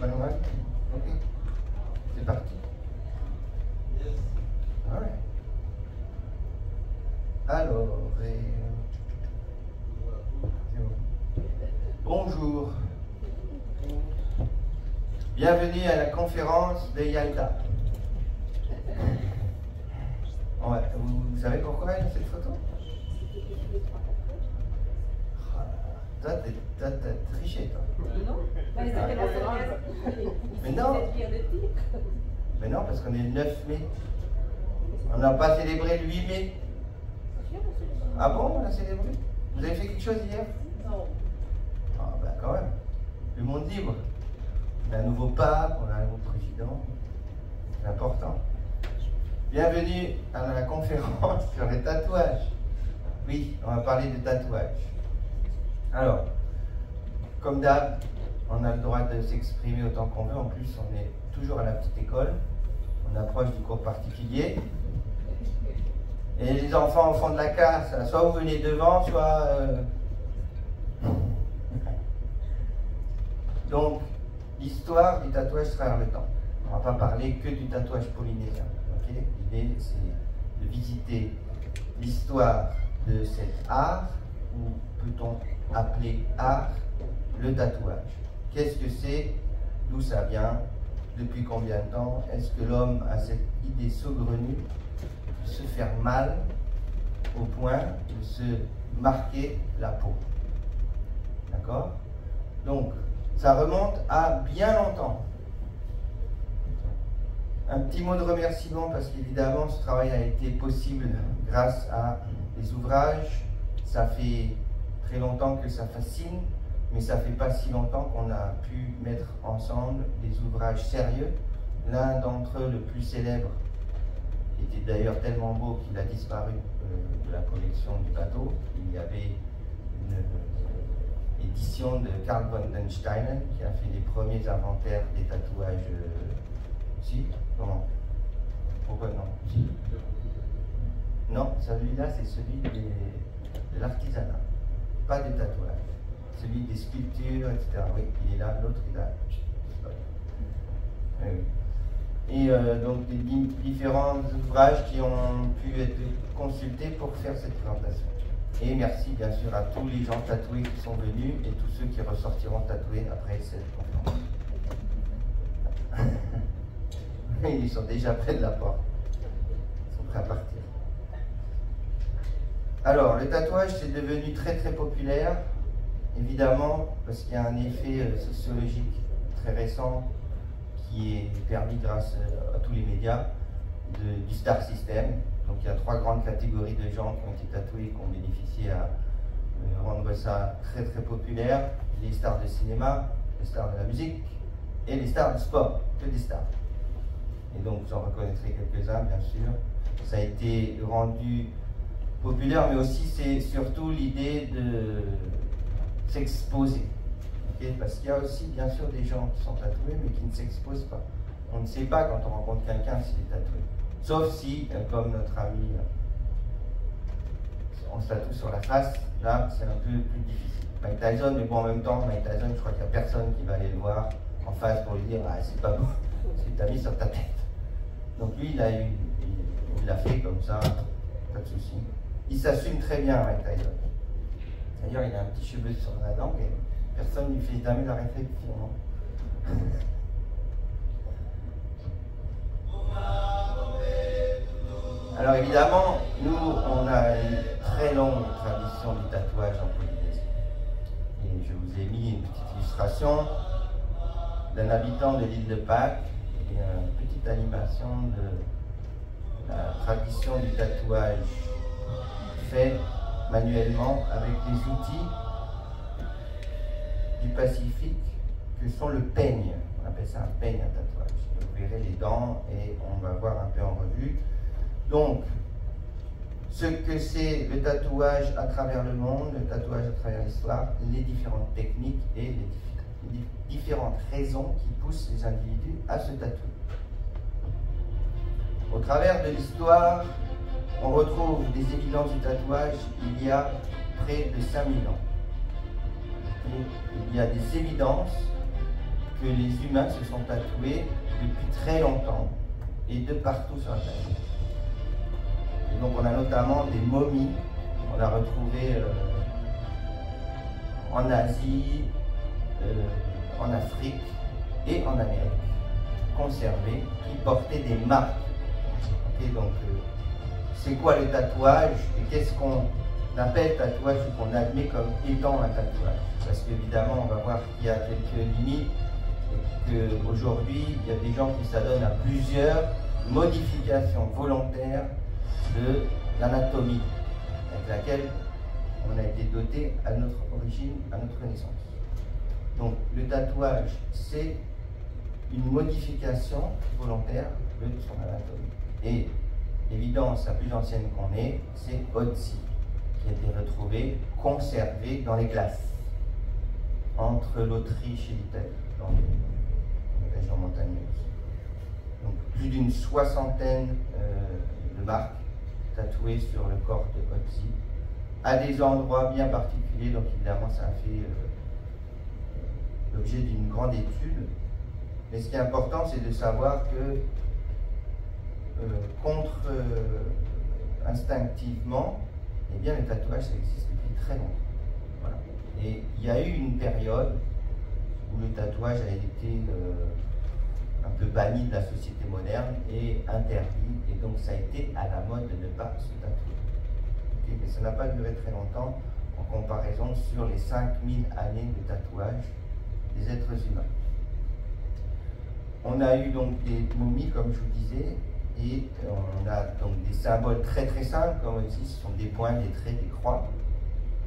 Manuel? Ok. C'est parti. Alright. Alors, bonjour. Bienvenue à la conférence de Yalta. Ouais, vous savez pourquoi il y a cette photo? Toi, t'as triché, toi. Non, mais non. Mais non, parce qu'on est le 9 mai. On n'a pas célébré le 8 mai. Ah bon, on a célébré? Vous avez fait quelque chose hier? Non. Ah ben quand même. Le monde libre. On a un nouveau pape, on a un nouveau président. C'est important. Bienvenue à la conférence sur les tatouages. Oui, on va parler de tatouages. Alors, comme d'hab, on a le droit de s'exprimer autant qu'on veut. En plus, on est toujours à la petite école. On approche du cours particulier. Et les enfants au fond de la classe, soit vous venez devant, soit... Donc, l'histoire du tatouage à travers le temps. On ne va pas parler que du tatouage polynésien. Okay? L'idée, c'est de visiter l'histoire de cet art, ou peut-on appeler art, le tatouage. Qu'est-ce que c'est? D'où ça vient? Depuis combien de temps? Est-ce que l'homme a cette idée saugrenue de se faire mal au point de se marquer la peau? D'accord? Donc, ça remonte à bien longtemps. Un petit mot de remerciement parce qu'évidemment ce travail a été possible grâce à des ouvrages. Ça fait très longtemps que ça fascine, mais ça fait pas si longtemps qu'on a pu mettre ensemble des ouvrages sérieux. L'un d'entre eux, le plus célèbre, était d'ailleurs tellement beau qu'il a disparu de la collection du bateau. Il y avait une édition de Carl von den Steinen qui a fait les premiers inventaires des tatouages. Si? Comment? Pourquoi non? Si. Non, celui-là c'est celui de l'artisanat, pas des tatouages. Celui des sculptures, etc. Oui, il est là, l'autre il a. Et donc des différents ouvrages qui ont pu être consultés pour faire cette présentation. Et merci bien sûr à tous les gens tatoués qui sont venus et tous ceux qui ressortiront tatoués après cette conférence. Ils sont déjà près de la porte. Ils sont prêts à partir. Alors, le tatouage, c'est devenu très très populaire, évidemment, parce qu'il y a un effet sociologique très récent qui est permis grâce à tous les médias du star system. Donc il y a 3 grandes catégories de gens qui ont été tatoués et qui ont bénéficié à rendre ça très très populaire. Les stars de cinéma, les stars de la musique et les stars du sport, que des stars. Et donc vous en reconnaîtrez quelques-uns bien sûr. Ça a été rendu populaire, mais aussi c'est surtout l'idée de s'exposer. Okay? Parce qu'il y a aussi bien sûr des gens qui sont tatoués mais qui ne s'exposent pas. On ne sait pas quand on rencontre quelqu'un s'il est tatoué. Sauf si, comme notre ami, on se tatoue sur la face, là c'est un peu plus difficile. Mike Tyson, mais bon en même temps, Mike Tyson, je crois qu'il n'y a personne qui va aller le voir en face pour lui dire ah, c'est pas beau, c'est que t'as mis sur ta tête. Donc lui, il l'a fait comme ça, pas de souci. Il s'assume très bien, Mike Tyson. D'ailleurs, il a un petit cheveu sur la langue et personne ne lui fait jamais la réflexion. Alors évidemment, nous, on a une très longue tradition du tatouage en Polynésie. Et je vous ai mis une petite illustration d'un habitant de l'île de Pâques et une petite animation de la tradition du tatouage fait manuellement avec les outils du Pacifique que sont le peigne. On appelle ça un peigne, un tatouage. Vous verrez les dents et on va voir un peu en revue. Donc, ce que c'est le tatouage à travers le monde, le tatouage à travers l'histoire, les différentes techniques et les différentes raisons qui poussent les individus à se tatouer. Au travers de l'histoire, on retrouve des évidences du tatouage il y a près de 5000 ans. Et il y a des évidences que les humains se sont tatoués depuis très longtemps et de partout sur la planète. Et donc on a notamment des momies qu'on a retrouvées en Asie, en Afrique et en Amérique, conservées, qui portaient des marques. Okay, donc c'est quoi le tatouage et qu'est-ce qu'on appelle tatouage ou qu'on admet comme étant un tatouage? Parce qu'évidemment, on va voir qu'il y a quelques limites et qu'aujourd'hui, il y a des gens qui s'adonnent à plusieurs modifications volontaires de l'anatomie avec laquelle on a été doté à notre origine, à notre naissance. Donc le tatouage, c'est une modification volontaire de son anatomie. Et l'évidence la plus ancienne qu'on ait, c'est Otzi, qui a été retrouvé, conservé dans les glaces, entre l'Autriche et l'Italie, dans les régions montagneuses. Donc plus d'une soixantaine de marques tatouées sur le corps de Otzi, à des endroits bien particuliers, donc évidemment ça a fait l'objet d'une grande étude. Mais ce qui est important, c'est de savoir que instinctivement, eh bien, le tatouage, ça existe depuis très longtemps. Voilà. Et il y a eu une période où le tatouage a été un peu banni de la société moderne et interdit, et donc ça a été à la mode de ne pas se tatouer. Okay, mais ça n'a pas duré très longtemps en comparaison sur les 5000 années de tatouage des êtres humains. On a eu donc des momies, comme je vous disais, et on a donc des symboles très très simples, comme ici, ce sont des points, des traits, des croix,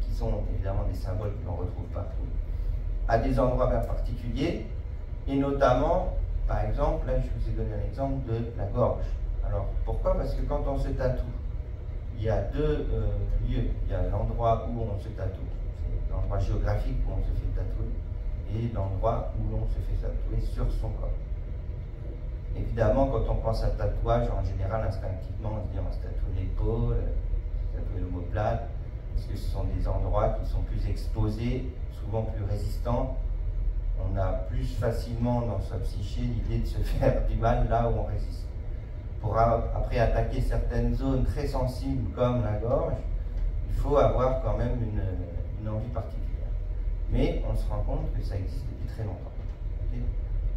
qui sont évidemment des symboles que l'on retrouve partout, à des endroits bien particuliers, et notamment, par exemple, là je vous ai donné un exemple de la gorge. Alors pourquoi? Parce que quand on se tatoue, il y a deux lieux. Il y a l'endroit où on se tatoue, c'est l'endroit géographique où on se fait tatouer, et l'endroit où l'on se fait tatouer sur son corps. Évidemment, quand on pense à tatouage, en général, instinctivement, on se dit on se tatoue l'épaule, on se tatoue l'omoplate, parce que ce sont des endroits qui sont plus exposés, souvent plus résistants. On a plus facilement dans sa psyché l'idée de se faire du mal là où on résiste. Pour après attaquer certaines zones très sensibles comme la gorge, il faut avoir quand même une envie particulière. Mais on se rend compte que ça existe depuis très longtemps. Okay?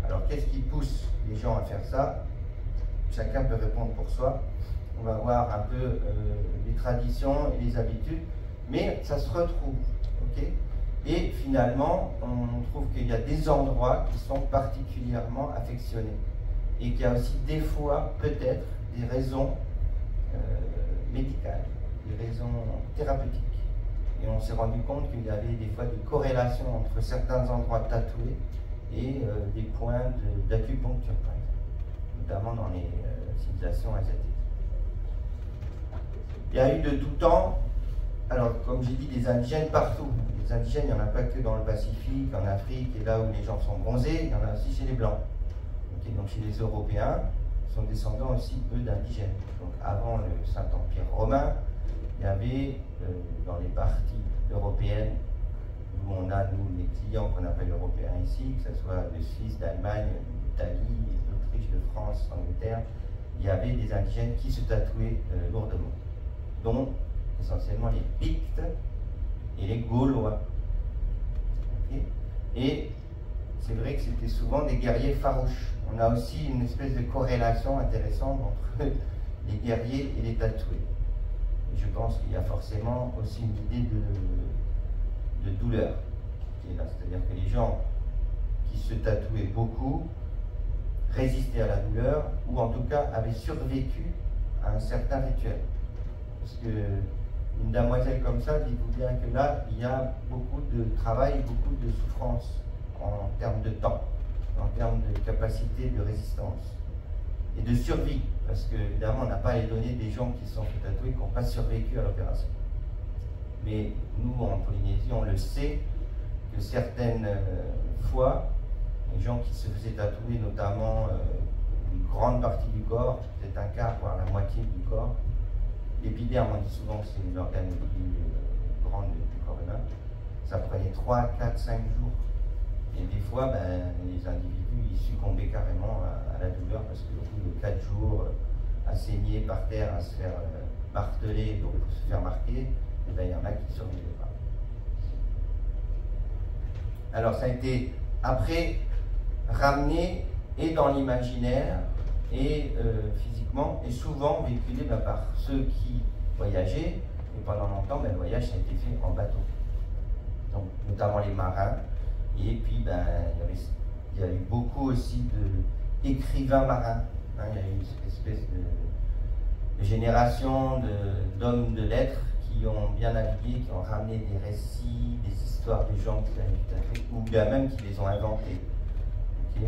Alors qu'est-ce qui pousse les gens à faire ça? Chacun peut répondre pour soi. On va voir un peu les traditions et les habitudes, mais ça se retrouve. Okay? Et finalement, on trouve qu'il y a des endroits qui sont particulièrement affectionnés. Et qu'il y a aussi des fois, peut-être, des raisons médicales, des raisons thérapeutiques. Et on s'est rendu compte qu'il y avait des fois des corrélations entre certains endroits tatoués et des points d'acupuncture, par exemple, notamment dans les civilisations asiatiques. Il y a eu de tout temps, alors comme j'ai dit, des indigènes partout. Les indigènes, il n'y en a pas que dans le Pacifique, en Afrique, et là où les gens sont bronzés, il y en a aussi chez les Blancs. Okay, donc chez les Européens, sont descendants aussi, eux, d'indigènes. Donc avant le Saint-Empire romain, il y avait dans les parties européennes, où on a, nous, les clients qu'on appelle européens ici, que ce soit de Suisse, d'Allemagne, d'Italie, d'Autriche, de France, d'Angleterre, il y avait des indigènes qui se tatouaient lourdement, dont essentiellement les Pictes et les Gaulois. Okay. Et c'est vrai que c'était souvent des guerriers farouches. On a aussi une espèce de corrélation intéressante entre les guerriers et les tatoués. Et je pense qu'il y a forcément aussi une idée de douleur qui est là. C'est-à-dire que les gens qui se tatouaient beaucoup résistaient à la douleur, ou en tout cas avaient survécu à un certain rituel. Parce que une demoiselle comme ça, dites-vous bien que là, il y a beaucoup de travail, beaucoup de souffrance en termes de temps, en termes de capacité de résistance et de survie, parce que évidemment on n'a pas les données des gens qui se sont fait tatouer qui n'ont pas survécu à l'opération. Mais nous en Polynésie, on le sait que certaines fois, les gens qui se faisaient tatouer notamment une grande partie du corps, peut-être un quart, voire la moitié du corps, l'épiderme, on dit souvent que c'est l'organe le plus grand du corps humain, ça prenait 3, 4, 5 jours. Et des fois, les individus ils succombaient carrément à la douleur parce qu'au bout de 4 jours à saigner par terre, à se faire marteler pour se faire marquer, et il y en a qui ne survivaient pas. Alors ça a été après ramené et dans l'imaginaire et physiquement, et souvent véhiculé par ceux qui voyageaient, et pendant longtemps, le voyage a été fait en bateau. Donc, notamment les marins, et puis il y a eu beaucoup aussi d'écrivains marins. Hein, il y a eu une espèce de génération d'hommes de lettres qui ont bien navigué, qui ont ramené des récits, des histoires des gens qui avaient tout à fait, ou bien même qui les ont inventés. Okay,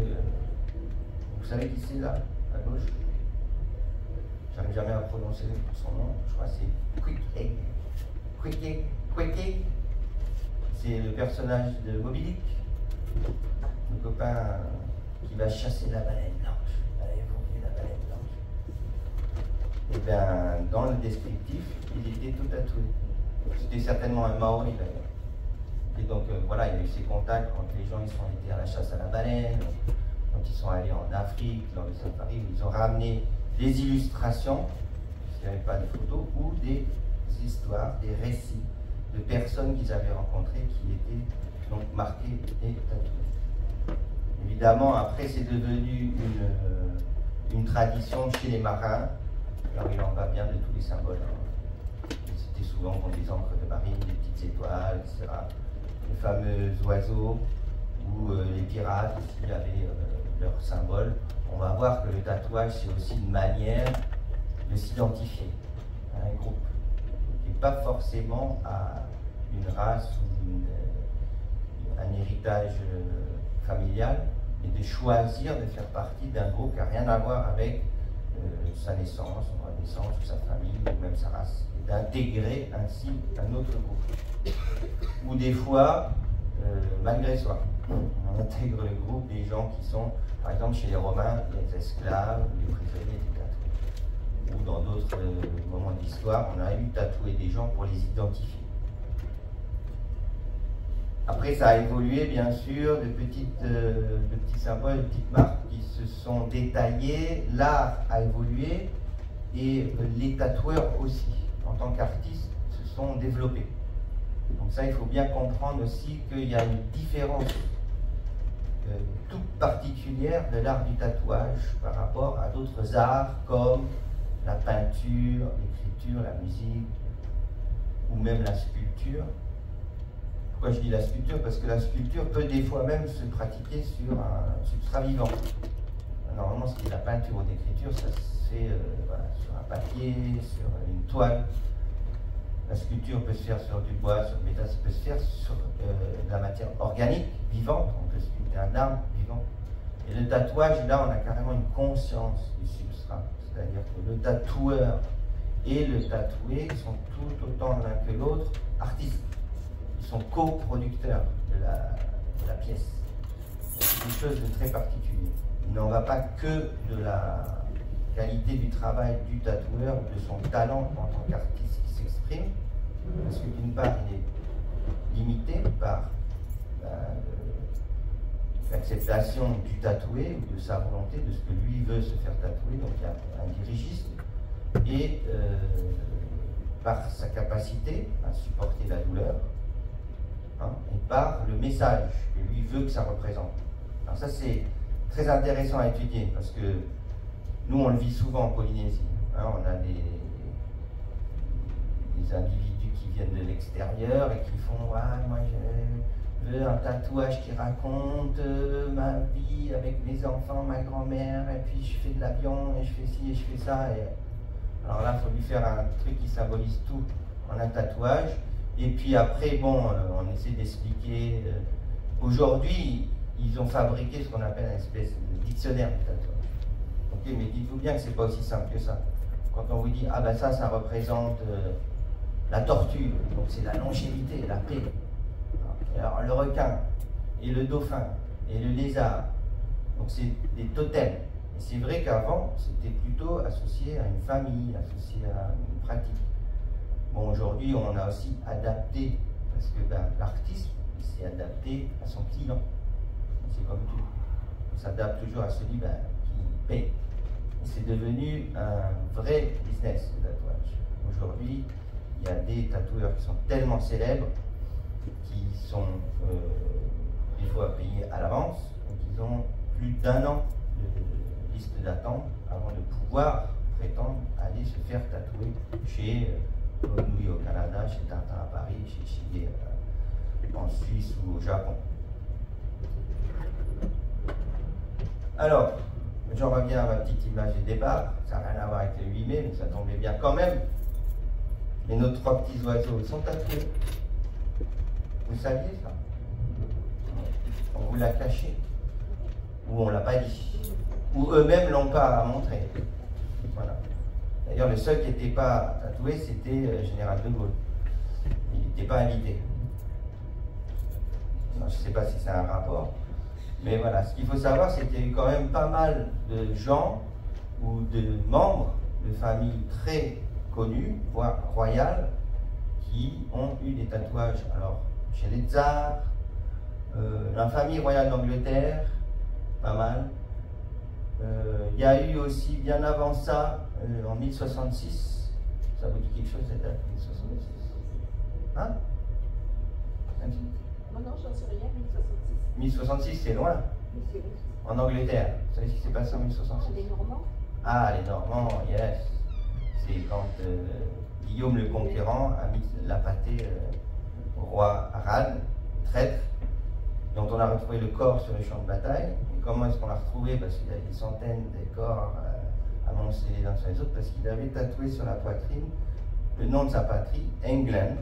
vous savez qui c'est là, à gauche? J'arrive jamais à prononcer son nom, je crois que c'est Quick-Egg. Quick-Egg, Quick-Egg, c'est le personnage de Moby Dick, le copain qui va chasser la baleine blanche, évoquer la baleine blanche. Et bien, dans le descriptif, il était tout tatoué. C'était certainement un Maori d'ailleurs. Et donc voilà, il y a eu ces contacts quand les gens ils sont allés à la chasse à la baleine, quand ils sont allés en Afrique, dans les safaris, où ils ont ramené des illustrations, s'il n'y avait pas de photos, ou des histoires, des récits de personnes qu'ils avaient rencontrées qui étaient donc marquées et tatouées. Évidemment, après c'est devenu une tradition chez les marins. Alors il en va bien de tous les symboles. Hein. C'était souvent comme des encres de marine, des petites étoiles, etc. Les fameux oiseaux ou les pirates aussi avaient leurs symboles. On va voir que le tatouage c'est aussi une manière de s'identifier à un groupe et pas forcément à une race ou un héritage familial, mais de choisir de faire partie d'un groupe qui n'a rien à voir avec sa naissance, son naissance ou sa famille ou même sa race, et d'intégrer ainsi un autre groupe. Ou des fois, malgré soi, on intègre le groupe des gens qui sont, par exemple chez les Romains, les esclaves, les prisonniers étaient tatoués. Ou dans d'autres moments de l'histoire, on a eu tatoué des gens pour les identifier. Après, ça a évolué, bien sûr, de petits symboles, de petites marques qui se sont détaillées. L'art a évolué et les tatoueurs aussi, en tant qu'artistes, se sont développés. Donc ça, il faut bien comprendre aussi qu'il y a une différence toute particulière de l'art du tatouage par rapport à d'autres arts comme la peinture, l'écriture, la musique ou même la sculpture. Pourquoi je dis la sculpture? Parce que la sculpture peut des fois même se pratiquer sur un substrat vivant. Normalement, ce qui est la peinture ou l'écriture, ça se fait sur un papier, sur une toile. La sculpture peut se faire sur du bois, sur du métal, ça peut se faire sur de la matière organique, vivante. On peut sculpter un arbre vivant. Et le tatouage, là, on a carrément une conscience du substrat. C'est-à-dire que le tatoueur et le tatoué sont tout autant l'un que l'autre artistes. Ils sont coproducteurs de la pièce. C'est quelque chose de très particulier. Il n'en va pas que de la qualité du travail du tatoueur ou de son talent en tant qu'artiste qui s'exprime, parce que d'une part, il est limité par l'acceptation du tatoué ou de sa volonté, de ce que lui veut se faire tatouer, donc il y a un dirigisme, et par sa capacité à supporter la douleur, et par le message que lui veut que ça représente. Alors ça c'est très intéressant à étudier parce que nous on le vit souvent en Polynésie. On a des individus qui viennent de l'extérieur et qui font moi je veux un tatouage qui raconte ma vie avec mes enfants, ma grand-mère, et puis je fais de l'avion et je fais ci et je fais ça. Et... alors là il faut lui faire un truc qui symbolise tout en un tatouage. Et puis après, bon, on essaie d'expliquer. Aujourd'hui, ils ont fabriqué ce qu'on appelle une espèce de dictionnaire du tatouage. Okay, mais dites-vous bien que c'est pas aussi simple que ça. Quand on vous dit, ah ben ça représente la tortue, donc c'est la longévité, la paix. Alors le requin, et le dauphin, et le lézard, donc c'est des totems. Et c'est vrai qu'avant, c'était plutôt associé à une famille, associé à une pratique. Bon, aujourd'hui, on a aussi adapté, parce que l'artiste s'est adapté à son client. c'est comme tout. On s'adapte toujours à celui qui paye. Et c'est devenu un vrai business, le tatouage. Aujourd'hui, il y a des tatoueurs qui sont tellement célèbres, qui sont des fois payés à l'avance, donc ils ont plus d'1 an de liste d'attente avant de pouvoir prétendre aller se faire tatouer chez Nouilles au Canada, chez Tintin à Paris, chez Chili en Suisse ou au Japon. Alors, j'en reviens à ma petite image de départ, ça n'a rien à voir avec le 8 mai, mais ça tombait bien quand même. Mais nos 3 petits oiseaux, ils sont tatoués. Vous saviez ça? On vous l'a caché. Ou on ne l'a pas dit. Ou eux-mêmes ne l'ont pas montré. Voilà. D'ailleurs, le seul qui n'était pas tatoué, c'était le général de Gaulle. Il n'était pas invité. Je ne sais pas si c'est un rapport. Mais voilà, ce qu'il faut savoir, c'est qu'il y a eu quand même pas mal de gens ou de membres de familles très connues, voire royales, qui ont eu des tatouages. Alors, chez les tsars, la famille royale d'Angleterre, pas mal. Il y a eu aussi, bien avant ça, en 1066, ça vous dit quelque chose cette date, 1066? Hein? Non, j'en sais rien, 1066. 1066, c'est loin. En Angleterre. Vous savez ce qui s'est passé en 1066? Les Normands. Ah, les Normands, yes. C'est quand Guillaume le Conquérant a mis la pâtée au roi Arad, traître, dont on a retrouvé le corps sur le champ de bataille. Et comment est-ce qu'on l'a retrouvé? Parce qu'il y a des centaines de corps amoncelés les uns sur les autres, parce qu'il avait tatoué sur la poitrine le nom de sa patrie, England,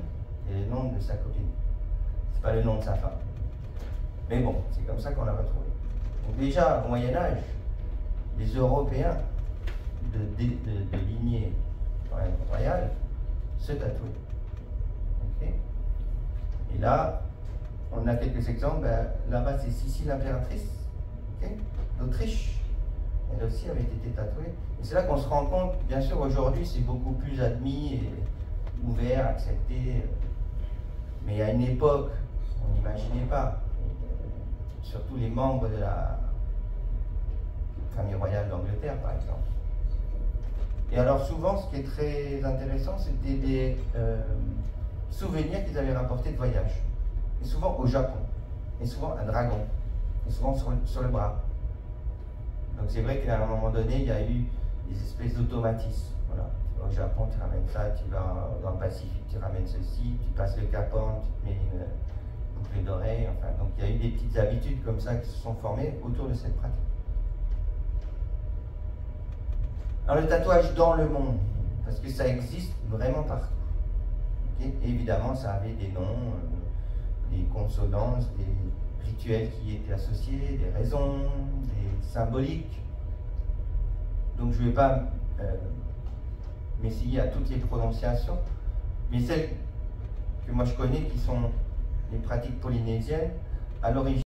et le nom de sa copine. C'est pas le nom de sa femme. Mais bon, c'est comme ça qu'on l'a retrouvé. Donc déjà, au Moyen-Âge, les Européens de lignée royale se tatouaient. Okay. Et là, on a quelques exemples. Là-bas, c'est Sissi l'impératrice, okay, d'Autriche. Elle aussi avait été tatouée. Et c'est là qu'on se rend compte, bien sûr, aujourd'hui, c'est beaucoup plus admis et ouvert, accepté. Mais à une époque, on n'imaginait pas. Surtout les membres de la famille royale d'Angleterre, par exemple. Et alors souvent, ce qui est très intéressant, c'était des souvenirs qu'ils avaient rapportés de voyage. Et souvent au Japon. Et souvent un dragon. Et souvent sur le bras. Donc c'est vrai qu'à un moment donné, il y a eu des espèces d'automatismes. Voilà. Au Japon, tu ramènes ça, tu vas dans le Pacifique, tu ramènes ceci, tu passes le Cap Horn, tu te mets une boucle d'oreille. Enfin, donc il y a eu des petites habitudes comme ça qui se sont formées autour de cette pratique. Alors le tatouage dans le monde, parce que ça existe vraiment partout. Okay? Et évidemment, ça avait des noms, des consonances, des rituels qui étaient associés, des raisons, des symboliques. Donc je ne vais pas m'essayer à toutes les prononciations, mais celles que moi je connais qui sont les pratiques polynésiennes, à l'origine